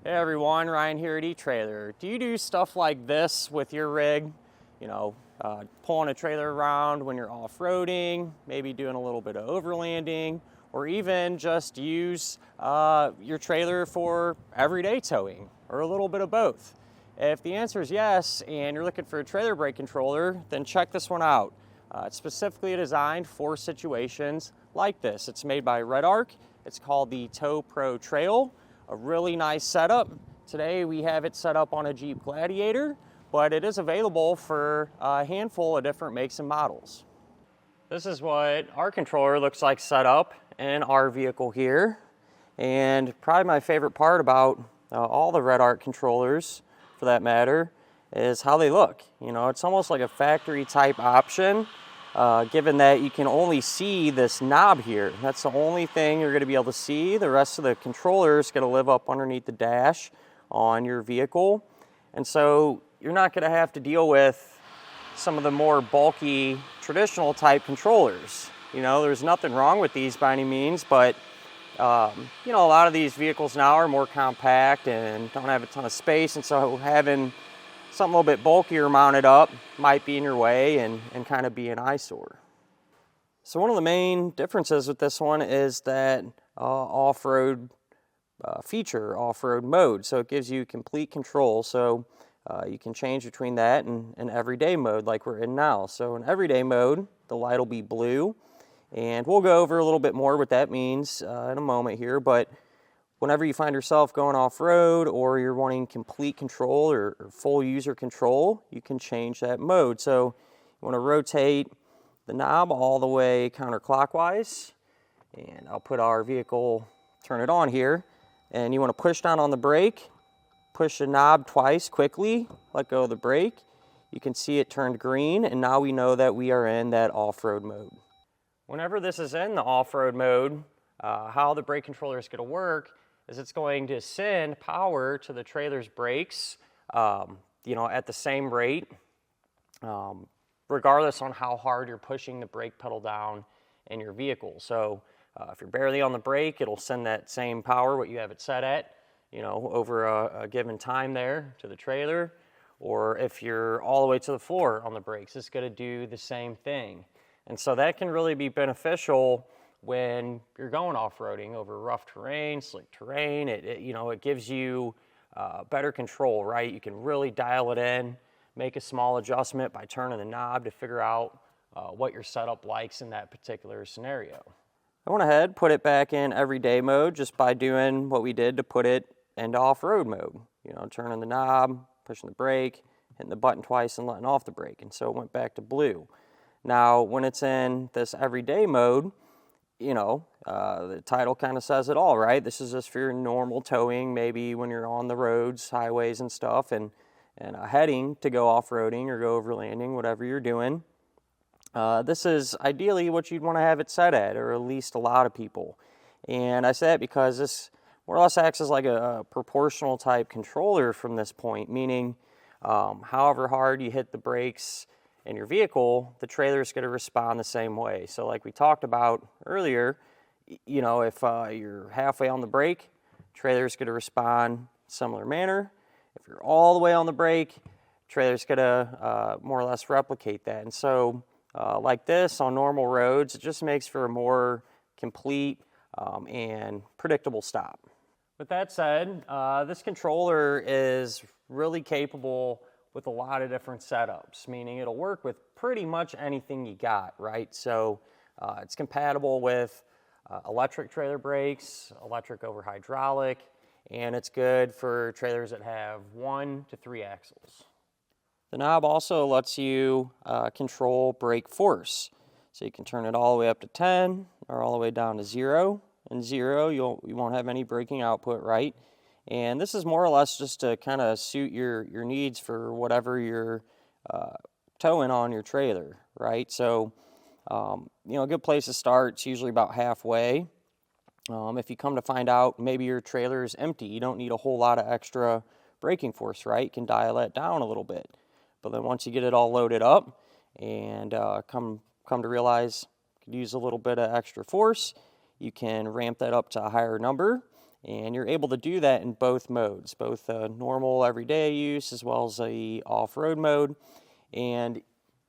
Hey everyone, Ryan here at eTrailer. Do you do stuff like this with your rig? You know, pulling a trailer around when you're off-roading, maybe doing a little bit of overlanding, or even just use your trailer for everyday towing, or a little bit of both? If the answer is yes, and you're looking for a trailer brake controller, then check this one out. It's specifically designed for situations like this. It's made by Redarc. It's called the Tow Pro Trail. A really nice setup. Today we have it set up on a Jeep Gladiator, but it is available for a handful of different makes and models. This is what our controller looks like set up in our vehicle here. And probably my favorite part about all the Redarc controllers, for that matter, is how they look. You know, it's almost like a factory type option. Given that you can only see this knob here. That's the only thing you're going to be able to see. The rest of the controller is going to live up underneath the dash on your vehicle. And so you're not going to have to deal with some of the more bulky traditional type controllers. You know, there's nothing wrong with these by any means, but you know, a lot of these vehicles now are more compact and don't have a ton of space, and so having something a little bit bulkier mounted up might be in your way and kind of be an eyesore. So one of the main differences with this one is that off-road feature, off-road mode. So it gives you complete control. So you can change between that and everyday mode like we're in now. So in everyday mode, the light will be blue. And we'll go over a little bit more what that means in a moment here. But whenever you find yourself going off-road or you're wanting complete control or full user control, you can change that mode. So you want to rotate the knob all the way counterclockwise, and I'll put our vehicle, turn it on here, and you want to push down on the brake, push the knob twice quickly, let go of the brake. You can see it turned green, and now we know that we are in that off-road mode. Whenever this is in the off-road mode, how the brake controller is going to work is it's going to send power to the trailer's brakes, you know, at the same rate, regardless on how hard you're pushing the brake pedal down in your vehicle. So if you're barely on the brake, it'll send that same power, what you have it set at, you know, over a given time there to the trailer. Or if you're all the way to the floor on the brakes, it's going to do the same thing. And so that can really be beneficial when you're going off-roading over rough terrain, slick terrain. You know, it gives you better control, right? You can really dial it in, make a small adjustment by turning the knob to figure out what your setup likes in that particular scenario. I went ahead, put it back in everyday mode just by doing what we did to put it into off-road mode. You know, turning the knob, pushing the brake, hitting the button twice and letting off the brake. And so it went back to blue. Now, when it's in this everyday mode, you know, the title kind of says it all, right? This is just for your normal towing, maybe when you're on the roads, highways and stuff, and heading to go off-roading or go overlanding, whatever you're doing. This is ideally what you'd want to have it set at, or at least a lot of people. And I say that because this more or less acts as like a proportional type controller from this point, meaning however hard you hit the brakes in your vehicle, the trailer is going to respond the same way. So like we talked about earlier, you know, if you're halfway on the brake, trailer is going to respond in a similar manner. If you're all the way on the brake, trailer is going to more or less replicate that. And so like this on normal roads, it just makes for a more complete and predictable stop. With that said, this controller is really capable with a lot of different setups, meaning it'll work with pretty much anything you got, right? So it's compatible with electric trailer brakes, electric over hydraulic, and it's good for trailers that have 1 to 3 axles. The knob also lets you control brake force. So you can turn it all the way up to 10 or all the way down to 0. In 0, you won't have any braking output, right? And this is more or less just to kind of suit your needs for whatever you're towing on your trailer, right? So, you know, a good place to start is usually about halfway. If you come to find out maybe your trailer is empty, you don't need a whole lot of extra braking force, right? You can dial that down a little bit. But then once you get it all loaded up and come to realize you could use a little bit of extra force, you can ramp that up to a higher number. And you're able to do that in both modes, both normal everyday use as well as a off-road mode. And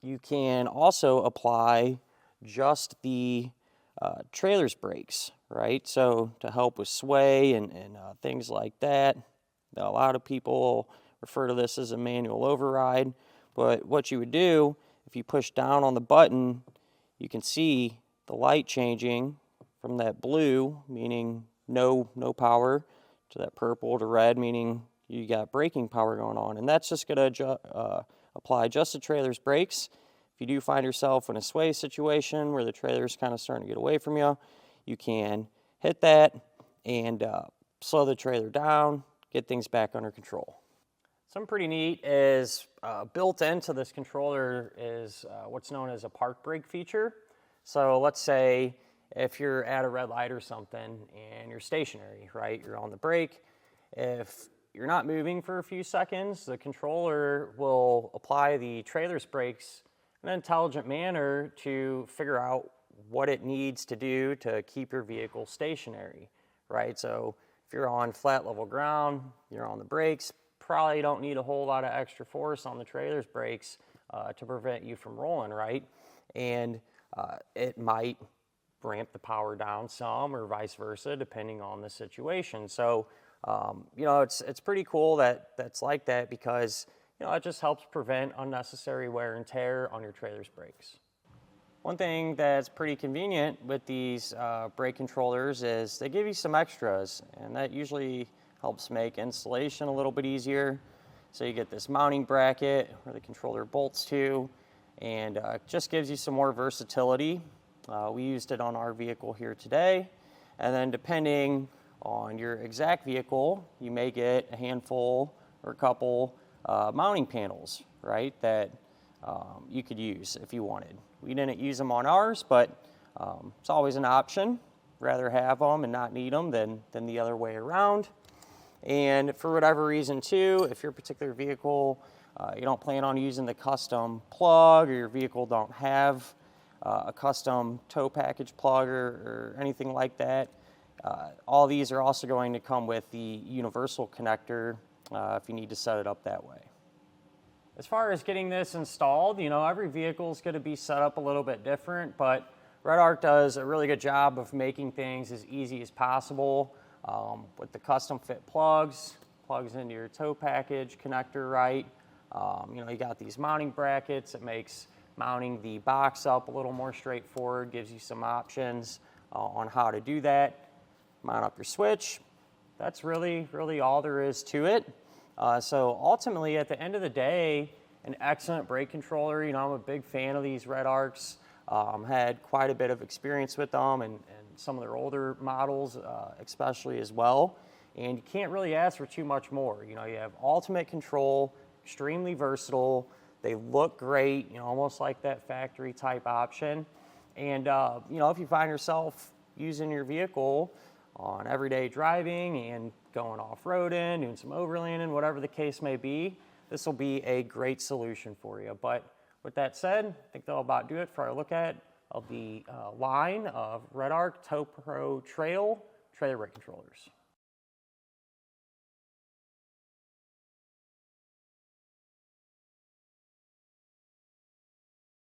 you can also apply just the trailer's brakes, right? So to help with sway and things like that. A lot of people refer to this as a manual override, but what you would do, if you push down on the button, you can see the light changing from that blue, meaning no power, to that purple to red, meaning you got braking power going on. And that's just going to apply just the trailer's brakes. If you do find yourself in a sway situation where the trailer's kind of starting to get away from you, you can hit that and slow the trailer down, get things back under control. Something pretty neat is built into this controller is what's known as a park brake feature. So let's say if you're at a red light or something and you're stationary, right? You're on the brake. If you're not moving for a few seconds, the controller will apply the trailer's brakes in an intelligent manner to figure out what it needs to do to keep your vehicle stationary, right? So if you're on flat level ground, you're on the brakes, probably don't need a whole lot of extra force on the trailer's brakes to prevent you from rolling, right? And it might ramp the power down some or vice versa, depending on the situation. So, you know, it's pretty cool that that's like that because, you know, it just helps prevent unnecessary wear and tear on your trailer's brakes. One thing that's pretty convenient with these brake controllers is they give you some extras, and that usually helps make installation a little bit easier. So you get this mounting bracket where the controller bolts to, and just gives you some more versatility. We used it on our vehicle here today, and then depending on your exact vehicle, you may get a handful or a couple mounting panels, right, that you could use if you wanted. We didn't use them on ours, but it's always an option. Rather have them and not need them than the other way around. And for whatever reason too, if your particular vehicle, you don't plan on using the custom plug, or your vehicle don't have a custom tow package plug or anything like that, all these are also going to come with the universal connector if you need to set it up that way. As far as getting this installed, you know, every vehicle is going to be set up a little bit different, but Redarc does a really good job of making things as easy as possible with the custom fit plugs into your tow package connector, right? You know, you got these mounting brackets. It makes mounting the box up a little more straightforward, gives you some options on how to do that. Mount up your switch. That's really all there is to it. So ultimately, at the end of the day, an excellent brake controller. You know, I'm a big fan of these Redarcs. Had quite a bit of experience with them and some of their older models especially as well. And you can't really ask for too much more. You know, you have ultimate control, extremely versatile. They look great, you know, almost like that factory type option. And, you know, if you find yourself using your vehicle on everyday driving and going off-roading, doing some overlanding, whatever the case may be, this will be a great solution for you. But with that said, I think that'll about do it for our look at of the line of Redarc Tow Pro Trail trailer brake controllers.